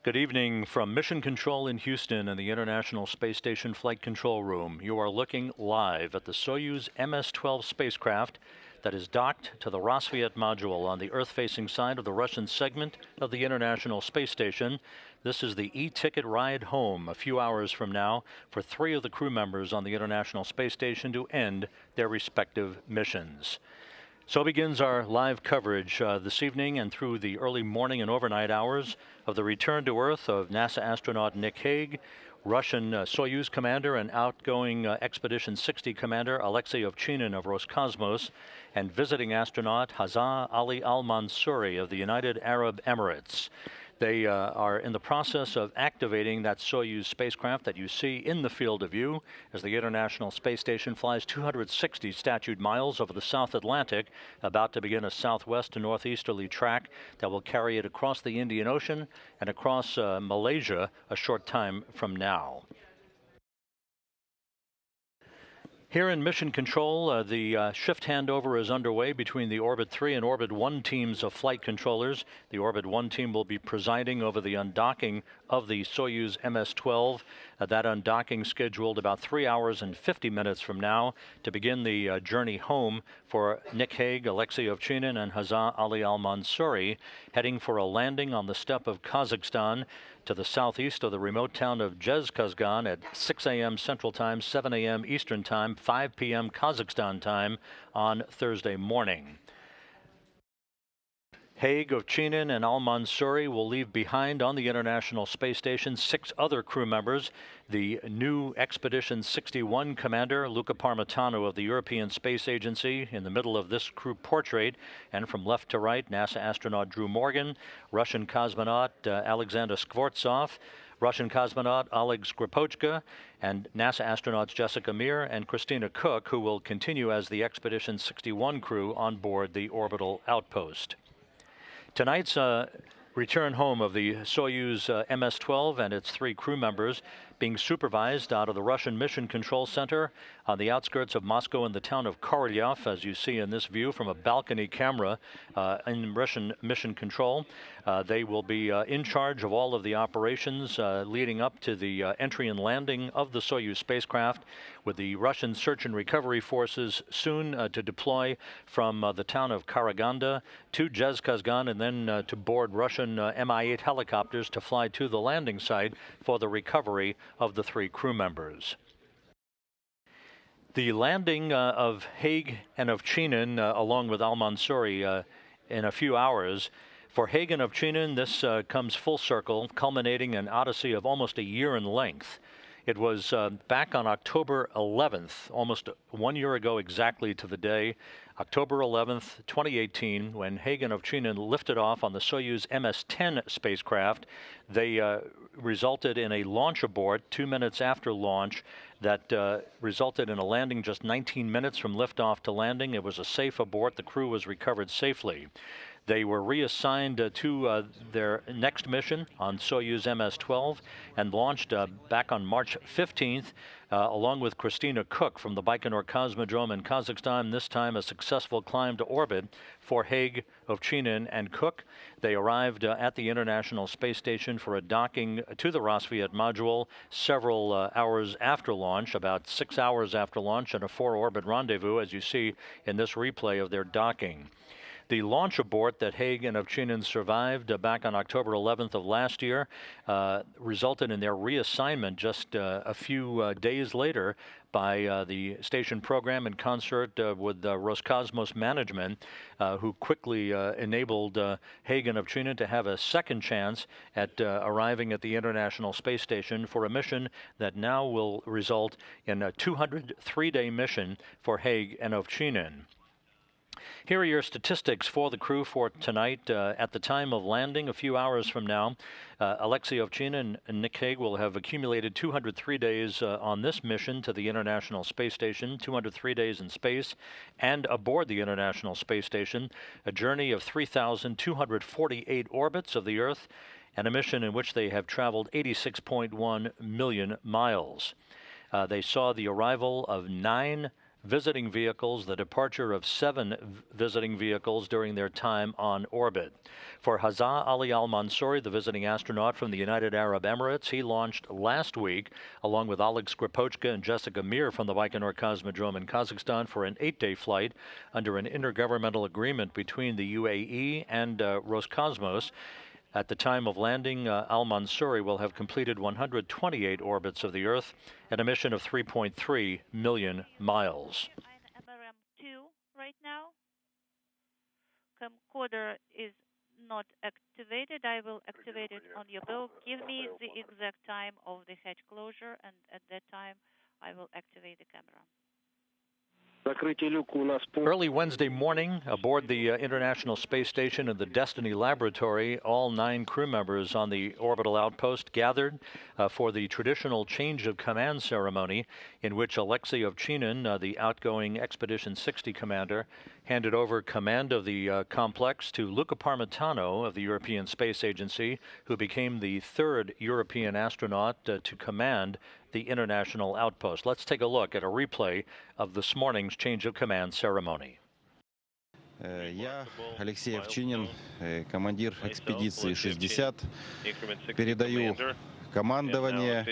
Good evening from Mission Control in Houston and the International Space Station Flight Control Room. You are looking live at the Soyuz MS-12 spacecraft that is docked to the Roscosmos module on the Earth-facing side of the Russian segment of the International Space Station. This is the e-ticket ride home a few hours from now for 3 of the crew members on the International Space Station to end their respective missions. So begins our live coverage this evening and through the early morning and overnight hours of the return to Earth of NASA astronaut Nick Hague, Russian Soyuz commander and outgoing Expedition 60 commander Alexey Ovchinin of Roscosmos, and visiting astronaut Hazzaa Ali Almansoori of the United Arab Emirates. They are in the process of activating that Soyuz spacecraft that you see in the field of view as the International Space Station flies 260 statute miles over the South Atlantic, about to begin a southwest to northeasterly track that will carry it across the Indian Ocean and across Malaysia a short time from now. Here in Mission Control, the shift handover is underway between the Orbit 3 and Orbit 1 teams of flight controllers. The Orbit 1 team will be presiding over the undocking of the Soyuz MS-12. That undocking scheduled about 3 hours and 50 minutes from now to begin the journey home for Nick Hague, Alexey Ovchinin, and Hazzaa Ali Almansoori, heading for a landing on the steppe of Kazakhstan to the southeast of the remote town of Roscosmos at 6 a.m. Central Time, 7 a.m. Eastern Time, 5 p.m. Kazakhstan time on Thursday morning. Hague, Ovchinin, and Almansoori will leave behind on the International Space Station 6 other crew members. The new Expedition 61 commander, Luca Parmitano of the European Space Agency, in the middle of this crew portrait, and from left to right, NASA astronaut Drew Morgan, Russian cosmonaut Alexander Skvortsov, Russian cosmonaut Oleg Skripochka, and NASA astronauts Jessica Meir and Christina Cook, who will continue as the Expedition 61 crew on board the orbital outpost. Tonight's return home of the Soyuz MS-12 and its 3 crew members being supervised out of the Russian Mission Control Center on the outskirts of Moscow in the town of Korolyov, as you see in this view from a balcony camera in Russian Mission Control. They will be in charge of all of the operations leading up to the entry and landing of the Soyuz spacecraft, with the Russian search and recovery forces soon to deploy from the town of Karaganda to Roscosmos and then to board Russian Mi-8 helicopters to fly to the landing site for the recovery of the 3 crew members. The landing of Hague and Ovchinin along with Almansoori in a few hours. For Hague and Ovchinin, this comes full circle, culminating an odyssey of almost a year in length. It was back on October 11th, almost 1 year ago exactly to the day, October 11th, 2018, when Hague and Ovchinin lifted off on the Soyuz MS-10 spacecraft. They resulted in a launch abort 2 minutes after launch that resulted in a landing just 19 minutes from liftoff to landing. It was a safe abort. The crew was recovered safely. They were reassigned to their next mission on Soyuz MS-12 and launched back on March 15th, along with Christina Cook from the Baikonur Cosmodrome in Kazakhstan, this time a successful climb to orbit for Hague, Ovchinin, and Cook. They arrived at the International Space Station for a docking to the Roscosmos module several hours after launch, about 6 hours after launch, and a 4-orbit rendezvous, as you see in this replay of their docking. The launch abort that Hague and Ovchinin survived back on October 11th of last year resulted in their reassignment just a few days later by the station program in concert with Roscosmos management, who quickly enabled Hague and Ovchinin to have a second chance at arriving at the International Space Station for a mission that now will result in a 203-day mission for Hague and Ovchinin. Here are your statistics for the crew for tonight. At the time of landing, a few hours from now, Alexey Ovchinin and Nick Hague will have accumulated 203 days on this mission to the International Space Station, 203 days in space, and aboard the International Space Station, a journey of 3,248 orbits of the Earth, and a mission in which they have traveled 86.1 million miles. They saw the arrival of 9 visiting vehicles, the departure of 7 visiting vehicles during their time on orbit. For Hazzaa Ali Almansoori, the visiting astronaut from the United Arab Emirates, he launched last week, along with Alexey and Jessica Mir from the Baikonur Cosmodrome in Kazakhstan, for an 8-day flight under an intergovernmental agreement between the UAE and Roscosmos. At the time of landing, Almansoori will have completed 128 orbits of the Earth at a mission of 3.3 million miles. MRM2 right now. Camcorder is not activated. I will activate it on your bill. Give me the exact time of the hatch closure, and at that time I will activate the camera. Early Wednesday morning, aboard the International Space Station and the Destiny Laboratory, all 9 crew members on the orbital outpost gathered for the traditional change of command ceremony, in which Alexey Ovchinin, the outgoing Expedition 60 commander, handed over command of the complex to Luca Parmitano of the European Space Agency, who became the 3rd European astronaut to command the international outpost. Let's take a look at a replay of this morning's change of command ceremony. Я, Алексей Овчинин, командир экспедиции 60, передаю командование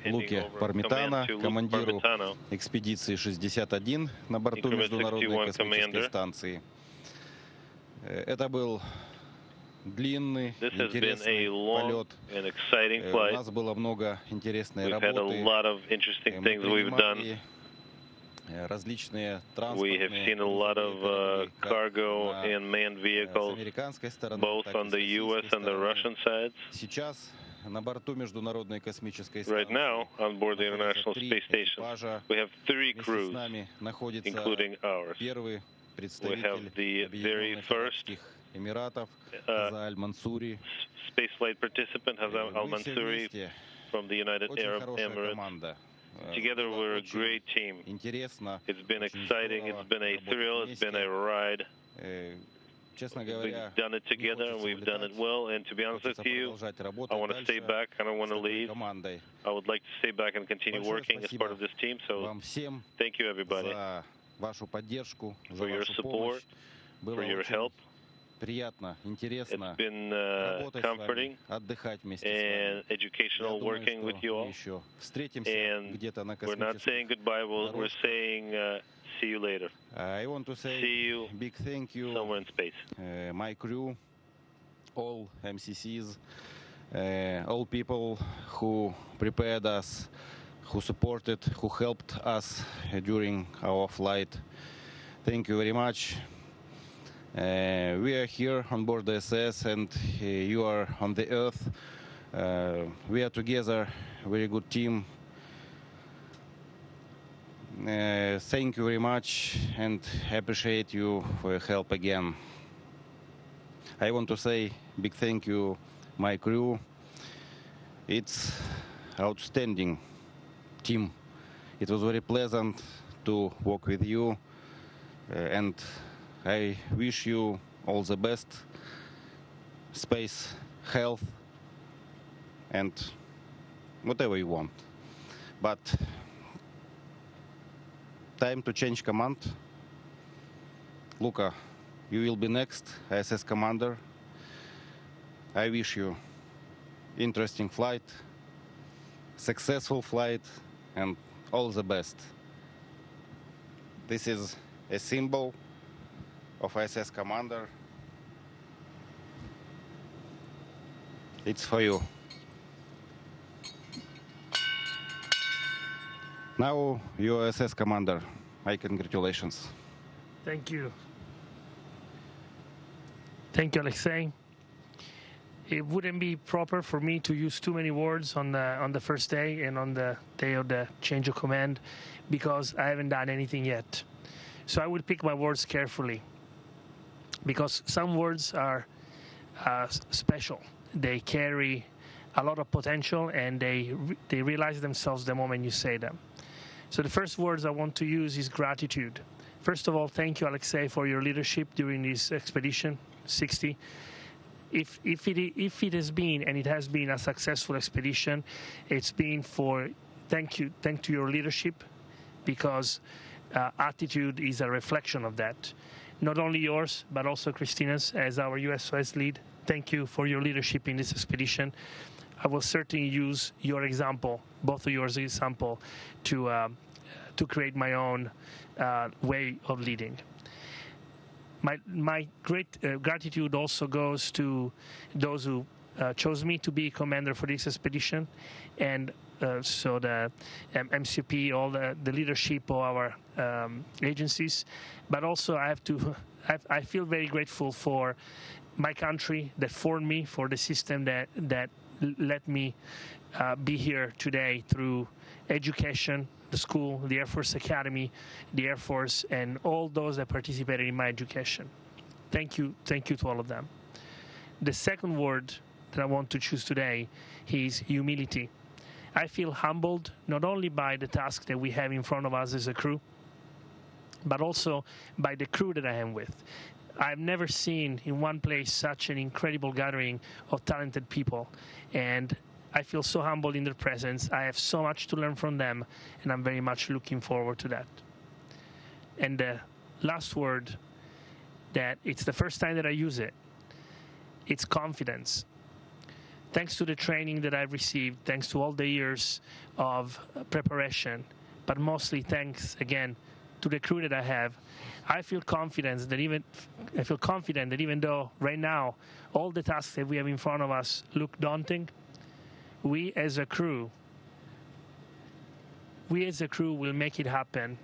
Луке Пармитано, командиру экспедиции 61 на борту Международной космической станции. Это был длинный, интересный полет. У нас было много интересной работы. Мы принимали различные транспортные с американской стороны, так и с российской стороны. Сейчас на борту Международной космической станции находится 3 экипажа. Вместе с нами находится первый представитель Объединенных Арабских Эмиратов, Hazzaa Almansoori. Spaceflight participant Hazzaa Almansoori from the United Arab Emirates. Together we're a great team. It's been exciting, it's been a thrill, it's been a ride. We've done it together and we've done it well, and to be honest with you, I want to stay back, I don't want to leave. I would like to stay back and continue working as part of this team, so thank you everybody for your support, for your help. It's been comforting and educational working with you all. And we're not saying goodbye, we're saying see you later. I want to say see you big thank you somewhere in space. My crew, all MCCs, all people who prepared us, who supported, who helped us during our flight. Thank you very much. We are here on board the SS and you are on the Earth. We are together, very good team. Thank you very much and I appreciate you for your help again. I want to say big thank you, my crew. It's outstanding team. It was very pleasant to work with you and I wish you all the best, space, health, and whatever you want. But time to change command. Luca, you will be next, ISS commander. I wish you interesting flight, successful flight, and all the best. This is a symbol of ISS commander. It's for you. Now you're ISS commander. My congratulations. Thank you. Thank you, Alexey. It wouldn't be proper for me to use too many words on the first day and on the day of the change of command because I haven't done anything yet. So I will pick my words carefully, because some words are special. They carry a lot of potential and they realize themselves the moment you say them. So the first words I want to use is gratitude. First of all, thank you, Alexey, for your leadership during this expedition 60. If it has been, and it has been, a successful expedition, it's been for thank to your leadership, because attitude is a reflection of that. Not only yours, but also Christina's as our USOS lead. Thank you for your leadership in this expedition. I will certainly use your example, both of yours example, to create my own way of leading. My great gratitude also goes to those who chose me to be commander for this expedition, and so the MCP, all the leadership of our agencies, but also I feel very grateful for my country that formed me, for the system that let me be here today through education, the school, the Air Force Academy, the Air Force, and all those that participated in my education. Thank you to all of them. The second word that I want to choose today is humility. I feel humbled not only by the task that we have in front of us as a crew, but also by the crew that I am with. I've never seen in one place such an incredible gathering of talented people, and I feel so humbled in their presence. I have so much to learn from them, and I'm very much looking forward to that. And the last word, that it's the first time that I use it, it's confidence. Thanks to the training that I've received, thanks to all the years of preparation, but mostly thanks again to the crew that I have, I feel confident that even though right now all the tasks that we have in front of us look daunting, we as a crew will make it happen.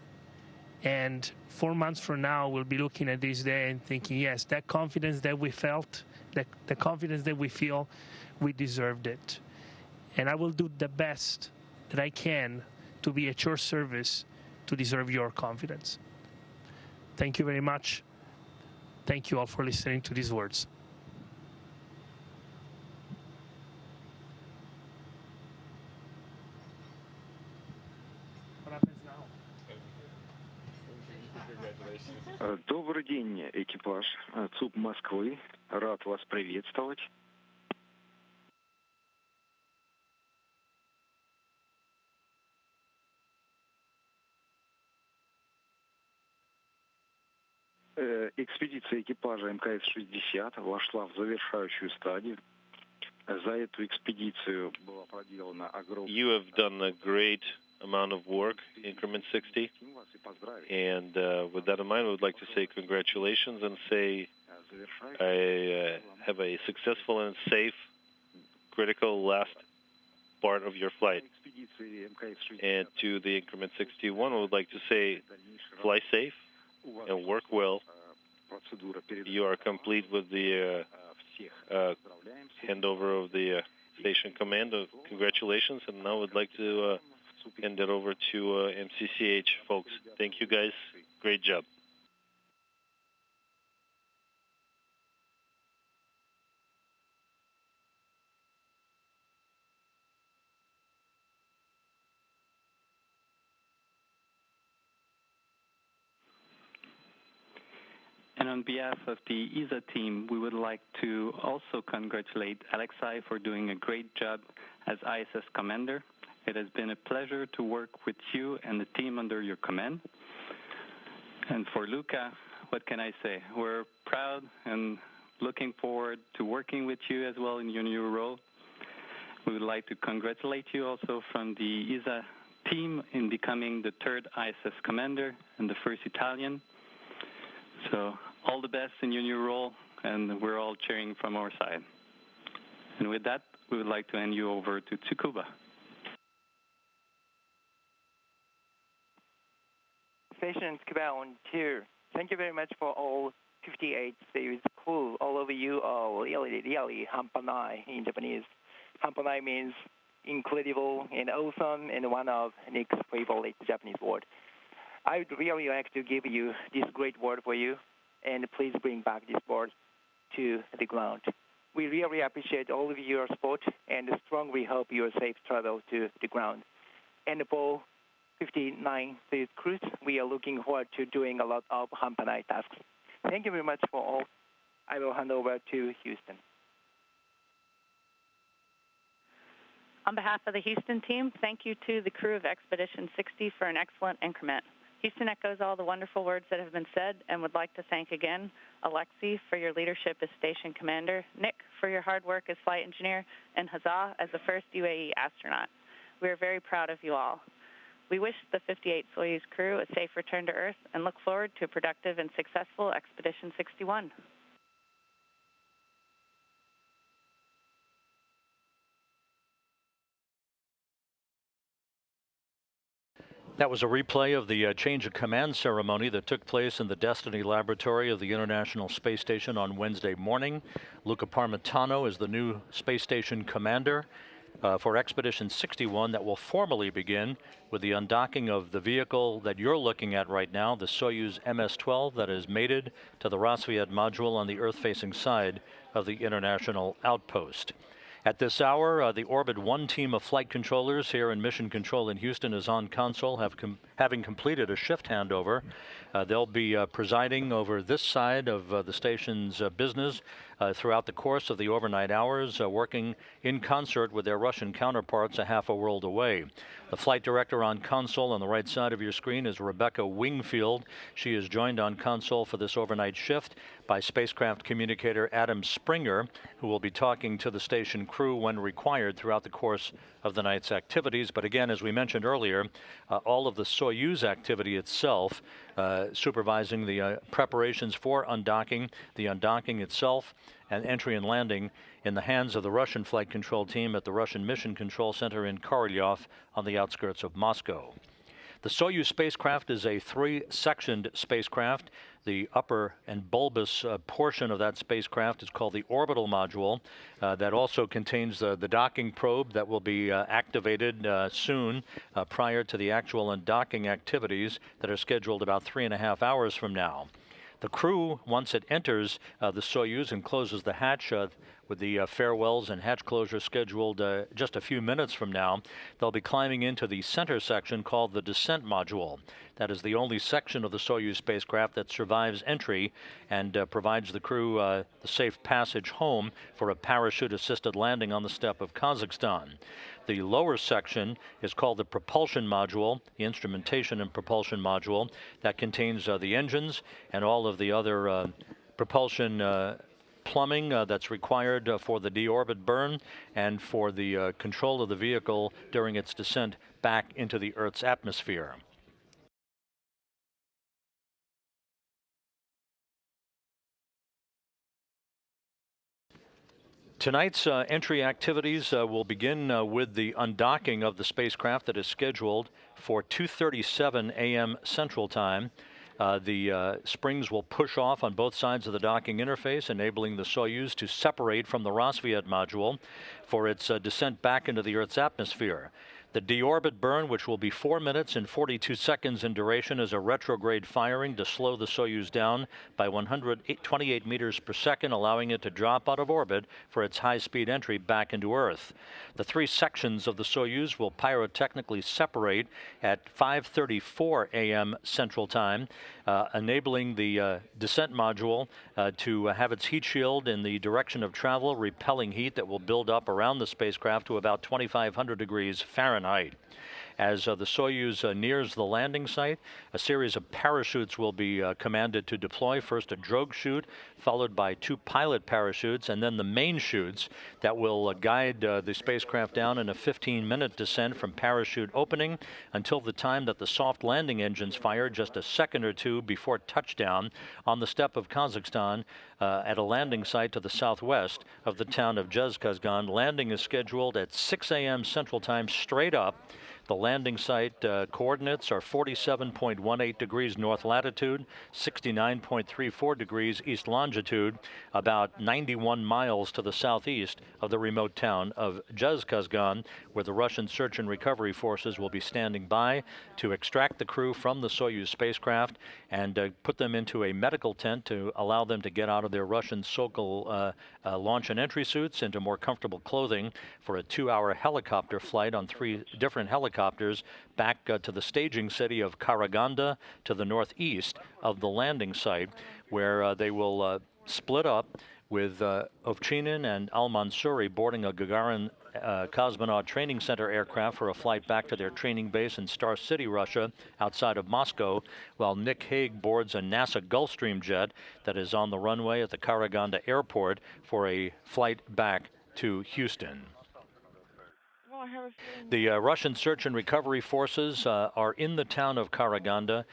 And 4 months from now, we'll be looking at this day and thinking, yes, that confidence that we felt, the confidence that we feel, we deserved it. And I will do the best that I can to be at your service to deserve your confidence. Thank you very much. Thank you all for listening to these words. What happens now? Добрый день, экипаж ЦУП Москвы. Рад вас приветствовать. Экспедиция экипажа МКС-60 вошла в завершающую стадию. За эту экспедицию была проделана огромная... You have done a great amount of work, Increment 60, and with that in mind, I would like to say congratulations and say I have a successful and safe, critical last part of your flight. And to the Increment 61, I would like to say fly safe and work well. You are complete with the handover of the station command. Congratulations, and now I would like to hand it over to MCCH folks. Thank you guys. Great job. And on behalf of the ESA team, we would like to also congratulate Alexey for doing a great job as ISS commander. It has been a pleasure to work with you and the team under your command. And for Luca, what can I say? We're proud and looking forward to working with you as well in your new role. We would like to congratulate you also from the ESA team in becoming the third ISS commander and the first Italian. So all the best in your new role, and we're all cheering from our side. And with that, we would like to hand you over to Tsukuba. Station Tsukuba on 2. Thank you very much for all 58 Soyuz crew. All of you are really hampanai in Japanese. Hampanai means incredible and awesome, and one of Nick's favorite Japanese word. I would really like to give you this great word for you, and please bring back this word to the ground. We really appreciate all of your support and strongly hope your safe travel to the ground. And for 59 Soyuz crews, we are looking forward to doing a lot of hampanai tasks. Thank you very much for all. I will hand over to Houston. On behalf of the Houston team, thank you to the crew of Expedition 60 for an excellent increment. Houston echoes all the wonderful words that have been said and would like to thank again Alexey for your leadership as station commander, Nick for your hard work as flight engineer, and Hazzaa as the first UAE astronaut. We are very proud of you all. We wish the 58 Soyuz crew a safe return to Earth and look forward to a productive and successful Expedition 61. That was a replay of the change of command ceremony that took place in the Destiny Laboratory of the International Space Station on Wednesday morning. Luca Parmitano is the new space station commander for Expedition 61 that will formally begin with the undocking of the vehicle that you're looking at right now, the Soyuz MS-12 that is mated to the Roscosmos module on the Earth-facing side of the International Outpost. At this hour, the Orbit 1 team of flight controllers here in Mission Control in Houston is on console, having completed a shift handover. They'll be presiding over this side of the station's business throughout the course of the overnight hours, working in concert with their Russian counterparts a half a world away. The flight director on console on the right side of your screen is Rebecca Wingfield. She is joined on console for this overnight shift by spacecraft communicator Adam Springer, who will be talking to the station crew when required throughout the course of the night's activities. But again, as we mentioned earlier, all of the Soyuz activity itself, supervising the preparations for undocking, the undocking itself, and entry and landing in the hands of the Russian flight control team at the Russian Mission Control Center in Korolyov on the outskirts of Moscow. The Soyuz spacecraft is a three-sectioned spacecraft. The upper and bulbous portion of that spacecraft is called the orbital module. That also contains the docking probe that will be activated soon prior to the actual undocking activities that are scheduled about 3.5 hours from now. The crew, once it enters the Soyuz and closes the hatch with the farewells and hatch closure scheduled just a few minutes from now, they'll be climbing into the center section called the descent module. That is the only section of the Soyuz spacecraft that survives entry and provides the crew the safe passage home for a parachute-assisted landing on the steppe of Kazakhstan. The lower section is called the propulsion module, the instrumentation and propulsion module, that contains the engines and all of the other propulsion plumbing that's required for the deorbit burn and for the control of the vehicle during its descent back into the Earth's atmosphere. Tonight's entry activities will begin with the undocking of the spacecraft that is scheduled for 2:37 a.m. Central Time. The springs will push off on both sides of the docking interface, enabling the Soyuz to separate from the Roscosmos module for its descent back into the Earth's atmosphere. The deorbit burn, which will be 4 minutes and 42 seconds in duration, is a retrograde firing to slow the Soyuz down by 128 meters per second, allowing it to drop out of orbit for its high-speed entry back into Earth. The three sections of the Soyuz will pyrotechnically separate at 5:34 a.m. Central Time, enabling the descent module to have its heat shield in the direction of travel, repelling heat that will build up around the spacecraft to about 2,500 degrees Fahrenheit. As the Soyuz nears the landing site, a series of parachutes will be commanded to deploy. First a drogue chute, followed by 2 pilot parachutes, and then the main chutes that will guide the spacecraft down in a 15-minute descent from parachute opening until the time that the soft landing engines fire just a second or two before touchdown on the steppe of Kazakhstan at a landing site to the southwest of the town of Roscosmos. Landing is scheduled at 6 a.m. Central Time straight up. The landing site coordinates are 47.18 degrees north latitude, 69.34 degrees east longitude, about 91 miles to the southeast of the remote town of Roscosmos, where the Russian search and recovery forces will be standing by to extract the crew from the Soyuz spacecraft and put them into a medical tent to allow them to get out of their Russian Sokol launch and entry suits into more comfortable clothing for a 2-hour helicopter flight on 3 different helicopters back to the staging city of Karaganda to the northeast of the landing site, where they will split up with Ovchinin and Almansoori boarding a Gagarin Cosmonaut Training Center aircraft for a flight back to their training base in Star City, Russia, outside of Moscow, while Nick Hague boards a NASA Gulfstream jet that is on the runway at the Karaganda airport for a flight back to Houston. The Russian search and recovery forces are in the town of Karaganda.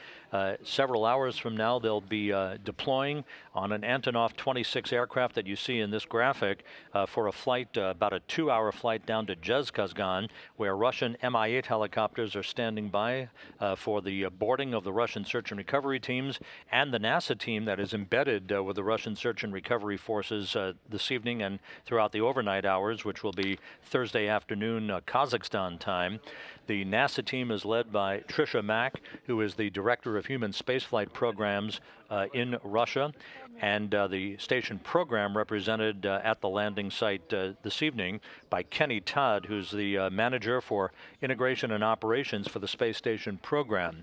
Several hours from now, they'll be deploying on an Antonov 26 aircraft that you see in this graphic for a flight, about a 2-hour flight down to Zhezkazgan, where Russian Mi-8 helicopters are standing by for the boarding of the Russian search and recovery teams and the NASA team that is embedded with the Russian search and recovery forces this evening and throughout the overnight hours, which will be Thursday afternoon Kazakhstan time. The NASA team is led by Tricia Mack, who is the Director of Human Spaceflight Programs in Russia, and the station program represented at the landing site this evening by Kenny Todd, who's the Manager for Integration and Operations for the Space Station program.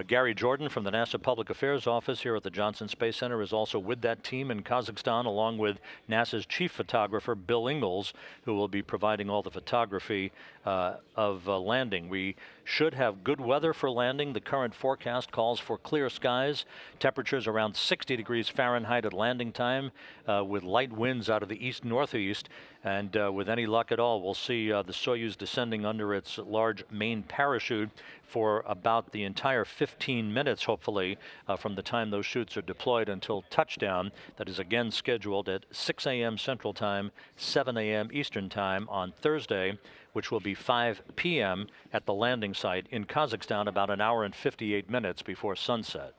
Gary Jordan from the NASA Public Affairs Office here at the Johnson Space Center is also with that team in Kazakhstan, along with NASA's chief photographer, Bill Ingalls, who will be providing all the photography of landing. We should have good weather for landing. The current forecast calls for clear skies, temperatures around 60 degrees Fahrenheit at landing time, with light winds out of the east-northeast. And with any luck at all, we'll see the Soyuz descending under its large main parachute for about the entire 15 minutes, hopefully, from the time those chutes are deployed until touchdown. That is again scheduled at 6 a.m. Central Time, 7 a.m. Eastern Time on Thursday, which will be 5 p.m. at the landing site in Kazakhstan, about an hour and 58 minutes before sunset.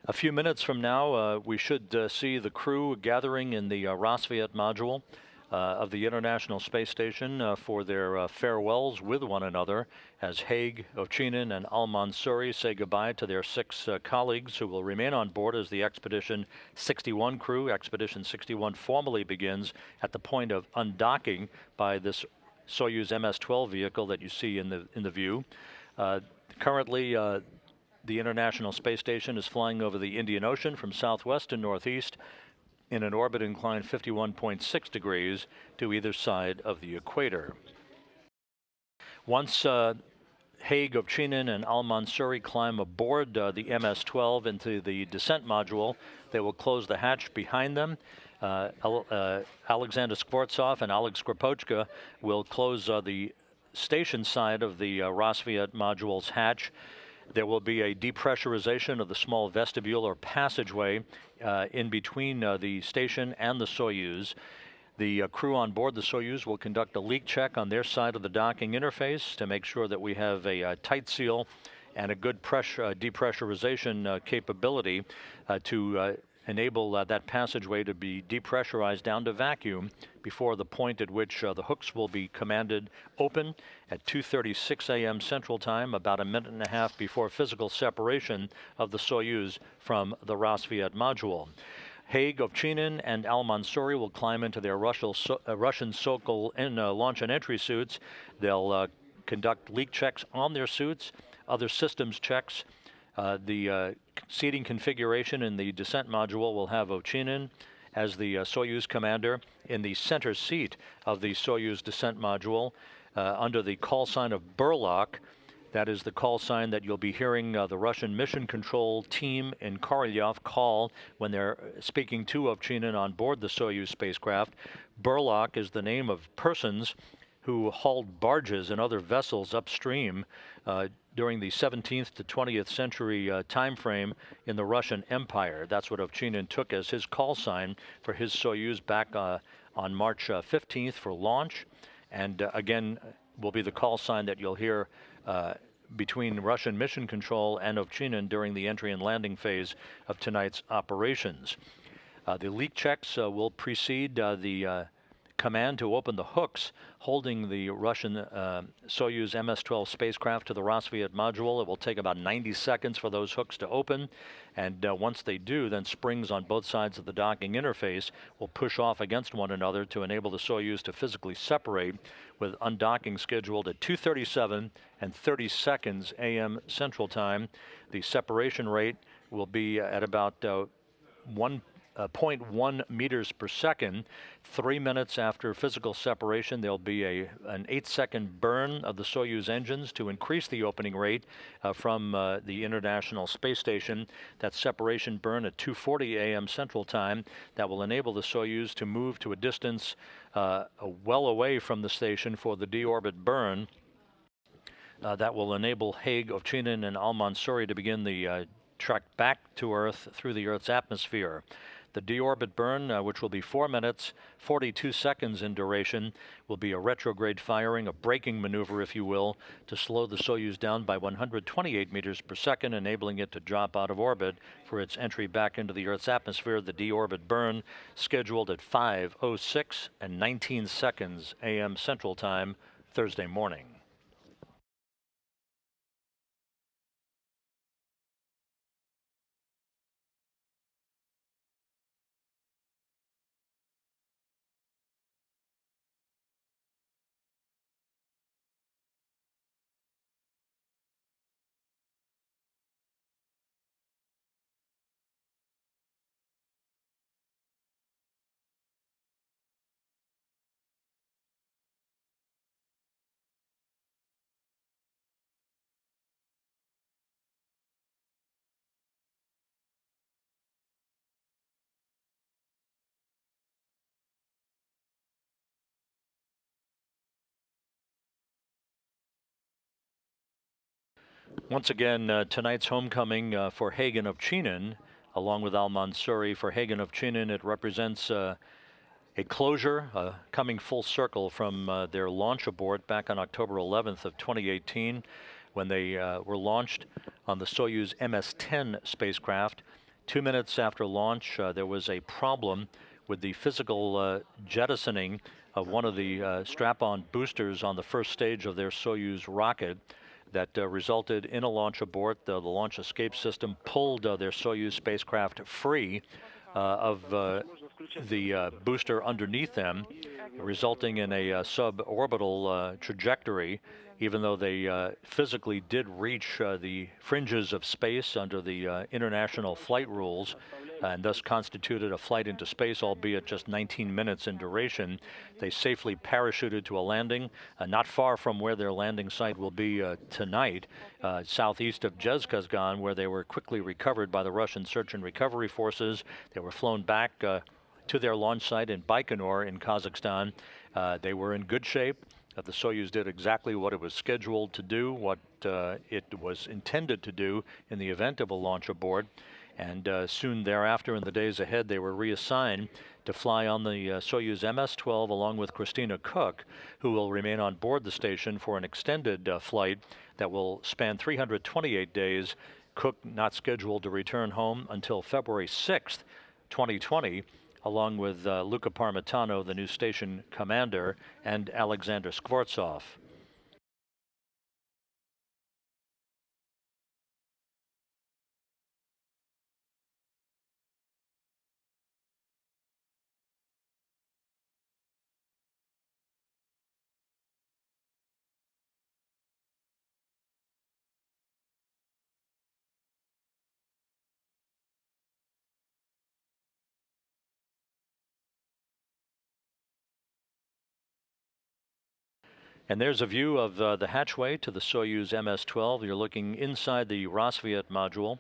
A few minutes from now, we should see the crew gathering in the Rosviet module of the International Space Station for their farewells with one another as Hague, Ovchinin, and Almansoori say goodbye to their 6 colleagues who will remain on board as the Expedition 61 crew. Expedition 61 formally begins at the point of undocking by this Soyuz MS-12 vehicle that you see in the view. Currently, the International Space Station is flying over the Indian Ocean from southwest to northeast in an orbit inclined 51.6 degrees to either side of the equator. Once Hague, Ovchinin, and Almansoori climb aboard the MS-12 into the descent module, they will close the hatch behind them. Alexander Skvortsov and Oleg Skripochka will close the station side of the Rosviet module's hatch. There will be a depressurization of the small vestibule or passageway in between the station and the Soyuz. The crew on board the Soyuz will conduct a leak check on their side of the docking interface to make sure that we have a tight seal and a good depressurization capability to enable that passageway to be depressurized down to vacuum before the point at which the hooks will be commanded open at 2:36 a.m. Central Time, about a minute and a half before physical separation of the Soyuz from the Rosviet module. Hague, Ovchinin, and Almansoori will climb into their Russian Sokol launch and entry suits. They'll conduct leak checks on their suits, other systems checks. The seating configuration in the descent module will have Ovchinin as the Soyuz commander in the center seat of the Soyuz descent module under the call sign of Burlock. That is the call sign that you'll be hearing the Russian mission control team in Korolyov call when they're speaking to Ovchinin on board the Soyuz spacecraft. Burlock is the name of persons who hauled barges and other vessels upstream during the 17th to 20th century time frame in the Russian Empire. That's what Ovchinin took as his call sign for his Soyuz back on March 15th for launch, and again will be the call sign that you'll hear between Russian mission control and Ovchinin during the entry and landing phase of tonight's operations. The leak checks will precede the command to open the hooks holding the Russian Soyuz MS-12 spacecraft to the Roscosmos module. It will take about 90 seconds for those hooks to open, and once they do, then springs on both sides of the docking interface will push off against one another to enable the Soyuz to physically separate, with undocking scheduled at 2:37 and 30 seconds a.m. Central Time. The separation rate will be at about 0.1 meters per second. 3 minutes after physical separation, there'll be an 8-second burn of the Soyuz engines to increase the opening rate from the International Space Station. That separation burn at 2:40 a.m. Central Time, that will enable the Soyuz to move to a distance well away from the station for the deorbit burn. That will enable Hague, Ovchinin, and Almansoori to begin the trek back to Earth through the Earth's atmosphere. The deorbit burn, which will be 4 minutes, 42 seconds in duration, will be a retrograde firing, a braking maneuver, if you will, to slow the Soyuz down by 128 meters per second, enabling it to drop out of orbit for its entry back into the Earth's atmosphere. The deorbit burn scheduled at 5:06 and 19 seconds a.m. Central Time, Thursday morning. Once again, tonight's homecoming for Hague and Ovchinin, along with Almansoori. For Hague and Ovchinin, it represents a closure, coming full circle from their launch abort back on October 11th of 2018, when they were launched on the Soyuz MS-10 spacecraft. 2 minutes after launch, there was a problem with the physical jettisoning of one of the strap-on boosters on the first stage of their Soyuz rocket. That resulted in a launch abort. The launch escape system pulled their Soyuz spacecraft free of the booster underneath them, resulting in a suborbital trajectory, even though they physically did reach the fringes of space under the international flight rules, and thus constituted a flight into space, albeit just 19 minutes in duration. They safely parachuted to a landing not far from where their landing site will be tonight, southeast of Zhezkazgan, where they were quickly recovered by the Russian search and recovery forces. They were flown back to their launch site in Baikonur in Kazakhstan. They were in good shape. The Soyuz did exactly what it was scheduled to do, what it was intended to do in the event of a launch abort. And soon thereafter, in the days ahead, they were reassigned to fly on the Soyuz MS-12 along with Christina Cook, who will remain on board the station for an extended flight that will span 328 days. Cook not scheduled to return home until February 6th, 2020, along with Luca Parmitano, the new station commander, and Alexander Skvortsov. And there's a view of the hatchway to the Soyuz MS-12. You're looking inside the Roscosmos module.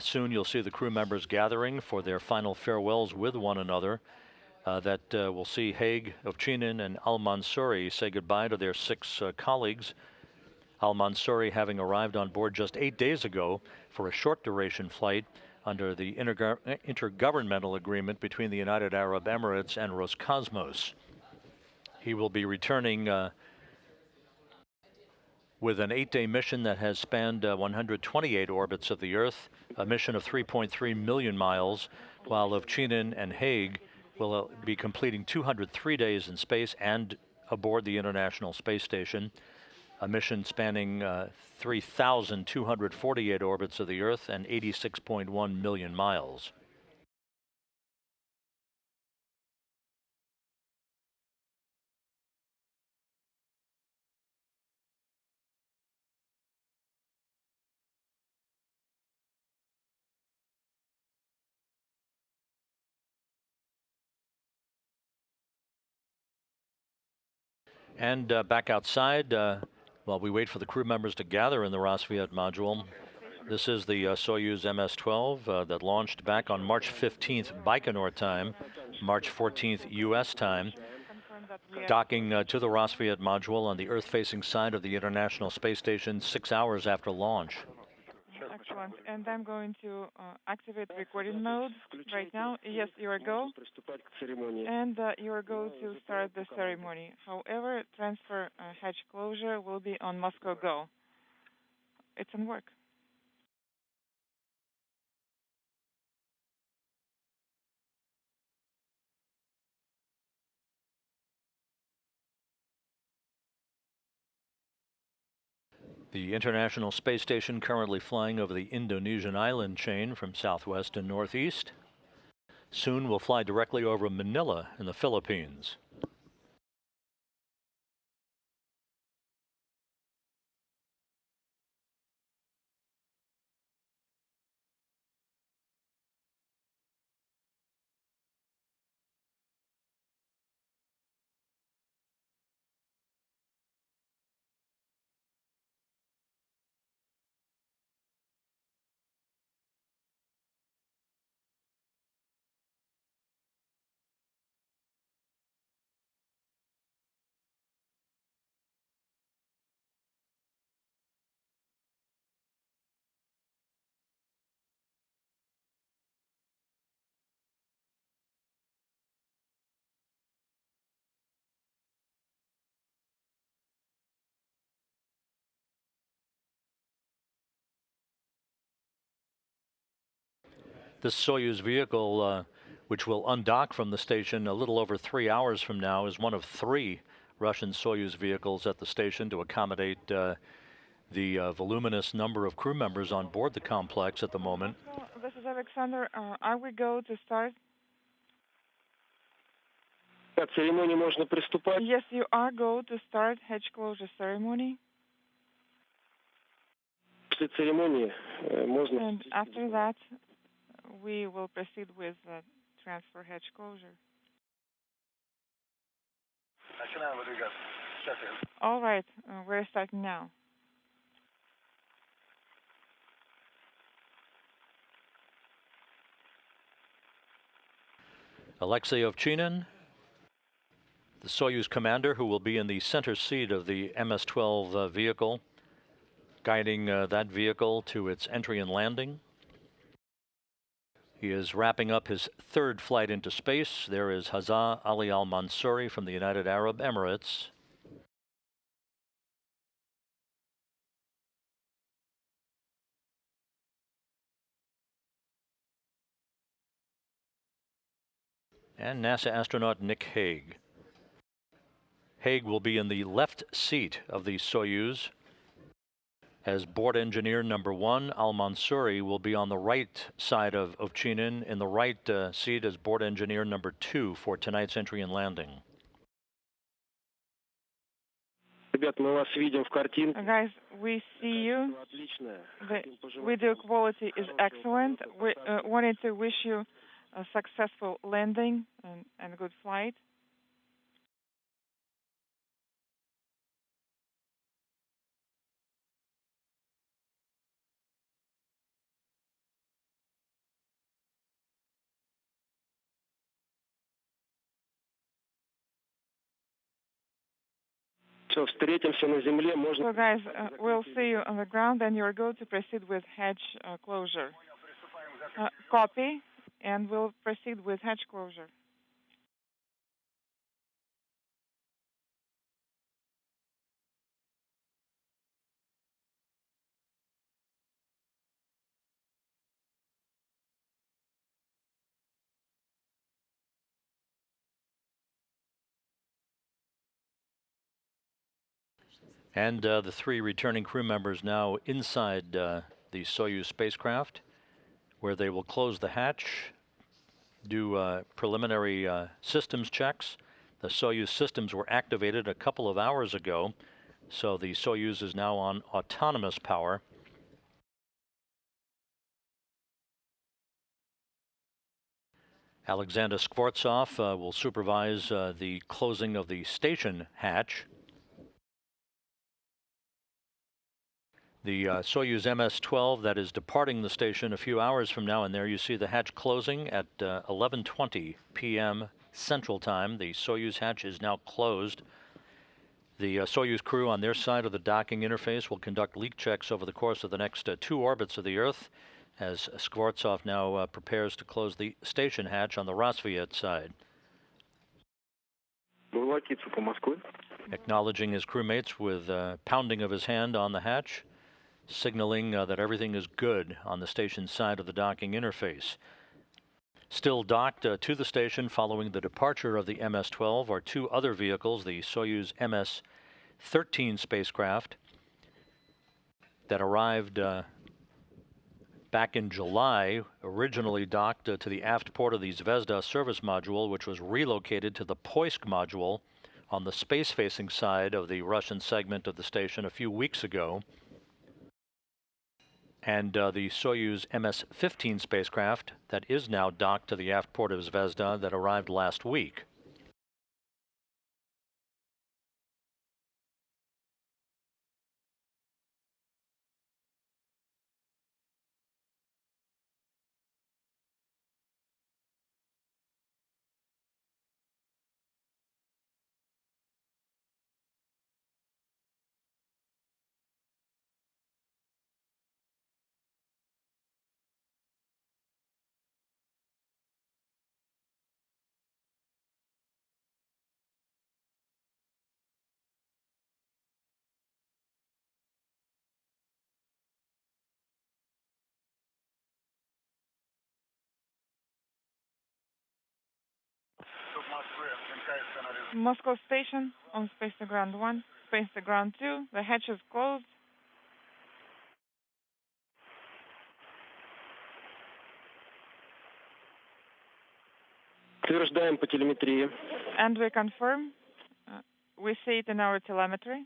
Soon you'll see the crew members gathering for their final farewells with one another. We'll see Hague, Ovchinin, and Almansoori say goodbye to their 6 colleagues. Almansoori having arrived on board just 8 days ago for a short duration flight under the intergovernmental agreement between the United Arab Emirates and Roscosmos. He will be returning with an 8-day mission that has spanned 128 orbits of the Earth, a mission of 3.3 million miles, while Ovchinin and Hague will be completing 203 days in space and aboard the International Space Station, a mission spanning 3,248 orbits of the Earth and 86.1 million miles. And back outside, while we wait for the crew members to gather in the Rosviet module, this is the Soyuz MS-12 that launched back on March 15th Baikonur time, March 14th U.S. time, docking to the Rosviet module on the Earth-facing side of the International Space Station 6 hours after launch. Excellent. And I'm going to activate recording mode right now. Yes, you are go. And you are go to start the ceremony. However, transfer hatch closure will be on Moscow go. It's on work. The International Space Station currently flying over the Indonesian island chain from southwest to northeast. Soon will fly directly over Manila in the Philippines. This Soyuz vehicle, which will undock from the station a little over 3 hours from now, is one of 3 Russian Soyuz vehicles at the station to accommodate the voluminous number of crew members on board the complex at the moment. This is Alexander. Are we go to start? Yes, you are go to start hatch closure ceremony. And after that, we will proceed with transfer hatch closure. All right, we're starting now. Alexey Ovchinin, the Soyuz commander who will be in the center seat of the MS-12 vehicle, guiding that vehicle to its entry and landing. He is wrapping up his 3rd flight into space. There is Hazzaa Ali Almansoori from the United Arab Emirates. And NASA astronaut Nick Hague. Hague will be in the left seat of the Soyuz. As board engineer number 1, Almansoori will be on the right side of Ovchinin in the right seat as board engineer number 2 for tonight's entry and landing. Guys, we see you. The video quality is excellent. We wanted to wish you a successful landing and good flight. So guys, we'll see you on the ground, and you're going to proceed with hatch closure. Copy, and we'll proceed with hatch closure. And the 3 returning crew members now inside the Soyuz spacecraft, where they will close the hatch, do preliminary systems checks. The Soyuz systems were activated a couple of hours ago, so the Soyuz is now on autonomous power. Alexander Skvortsov will supervise the closing of the station hatch. The Soyuz MS-12 that is departing the station a few hours from now, and there you see the hatch closing at 11:20 p.m. Central Time. The Soyuz hatch is now closed. The Soyuz crew on their side of the docking interface will conduct leak checks over the course of the next 2 orbits of the Earth, as Skvortsov now prepares to close the station hatch on the Rosviet side. Acknowledging his crewmates with pounding of his hand on the hatch, signaling that everything is good on the station side of the docking interface. Still docked to the station following the departure of the MS-12 are 2 other vehicles, the Soyuz MS-13 spacecraft that arrived back in July, originally docked to the aft port of the Zvezda service module, which was relocated to the Poisk module on the space-facing side of the Russian segment of the station a few weeks ago. And the Soyuz MS-15 spacecraft that is now docked to the aft port of Zvezda that arrived last week. Moscow station on Space to Ground 1, Space to Ground 2. The hatch is closed. And we confirm. We see it in our telemetry.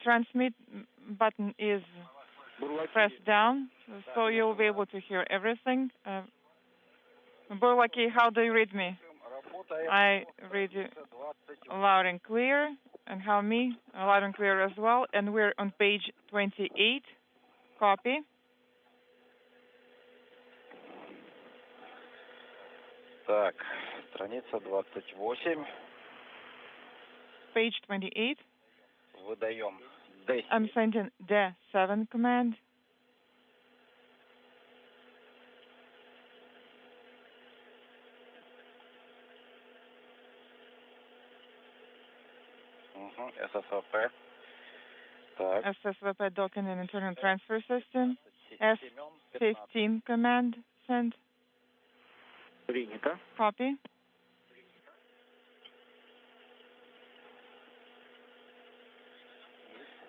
Transmit button is pressed down, so you'll be able to hear everything. Burlaki, how do you read me? I read you loud and clear, and how me? Loud and clear as well. And we're on page 28. Copy. Так, страница 28. Page 28. Выдаем D7. I'm sending D7 command. ССВП. Так. SSVP docking and internal transfer system. S15 command send. Принято. Copy.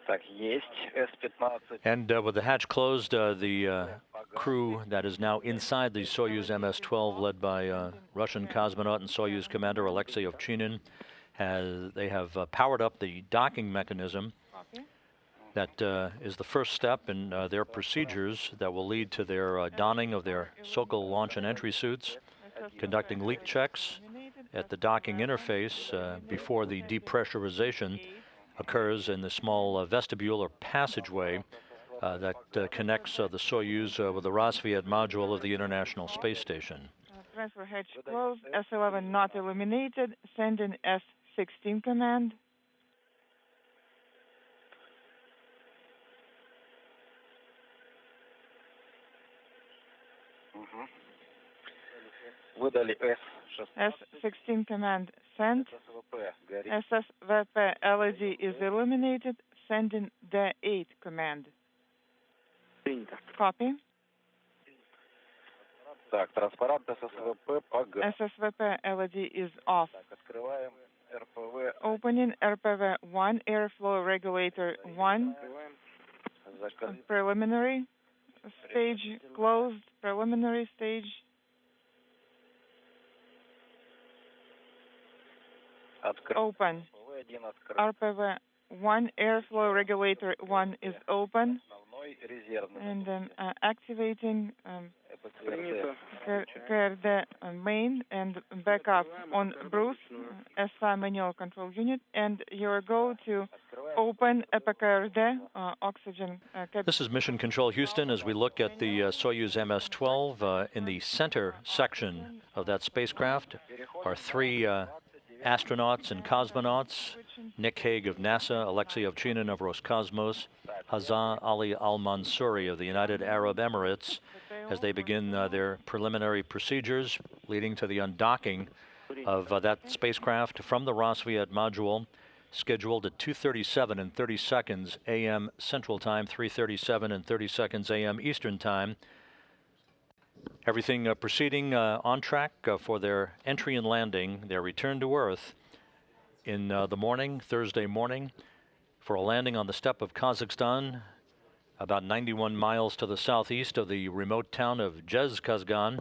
Так, есть. S15. And with the hatch closed, the crew that is now inside the Soyuz MS-12, led by Russian cosmonaut and Soyuz commander Alexey Ovchinin, they have powered up the docking mechanism. That is the first step in their procedures that will lead to their donning of their Sokol launch and entry suits, conducting leak checks at the docking interface before the depressurization occurs in the small vestibule or passageway that connects the Soyuz with the Rosviet module of the International Space Station. Transfer hatch closed. S11 not illuminated. Sending S16 command. S-16 command sent. SSVP LED is illuminated, sending D8 command. Copy. SSVP LED is off. Opening RPV 1, airflow regulator 1. Preliminary stage closed. Preliminary stage. Open. RPV 1, airflow regulator 1 is open. And then activating KRD main and backup on Bruce, SI manual control unit, and you're go to open EPIC-KRD oxygen. This is Mission Control Houston as we look at the Soyuz MS-12 in the center section of that spacecraft are three astronauts and cosmonauts: Nick Hague of NASA, Alexey Ovchinin of Roscosmos, Hazzaa Ali Almansoori of the United Arab Emirates, as they begin their preliminary procedures leading to the undocking of that spacecraft from the Rosviet module, scheduled at 2:37 and 30 seconds a.m. Central Time, 3:37 and 30 seconds a.m. Eastern Time. Everything proceeding on track for their entry and landing, their return to Earth in the morning, Thursday morning, for a landing on the steppe of Kazakhstan, about 91 miles to the southeast of the remote town of Zhezkazgan.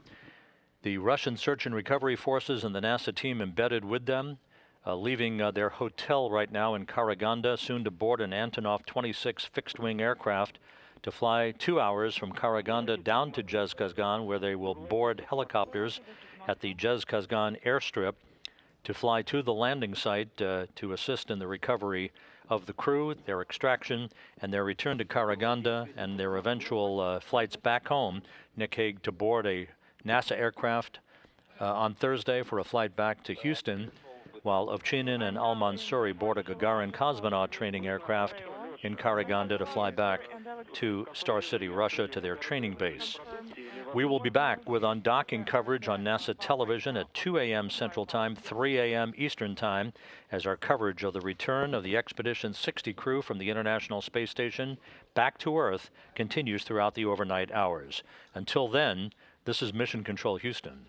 The Russian search and recovery forces and the NASA team embedded with them, leaving their hotel right now in Karaganda, soon to board an Antonov 26 fixed-wing aircraft to fly 2 hours from Karaganda down to Zhezkazgan, where they will board helicopters at the Zhezkazgan airstrip to fly to the landing site to assist in the recovery of the crew, their extraction, and their return to Karaganda, and their eventual flights back home. Nick Hague to board a NASA aircraft on Thursday for a flight back to Houston, while Ovchinin and Almansoori board a Gagarin cosmonaut training aircraft in Karaganda to fly back to Star City, Russia, to their training base. We will be back with undocking coverage on NASA television at 2 a.m. Central Time, 3 a.m. Eastern Time, as our coverage of the return of the Expedition 60 crew from the International Space Station back to Earth continues throughout the overnight hours. Until then, this is Mission Control Houston.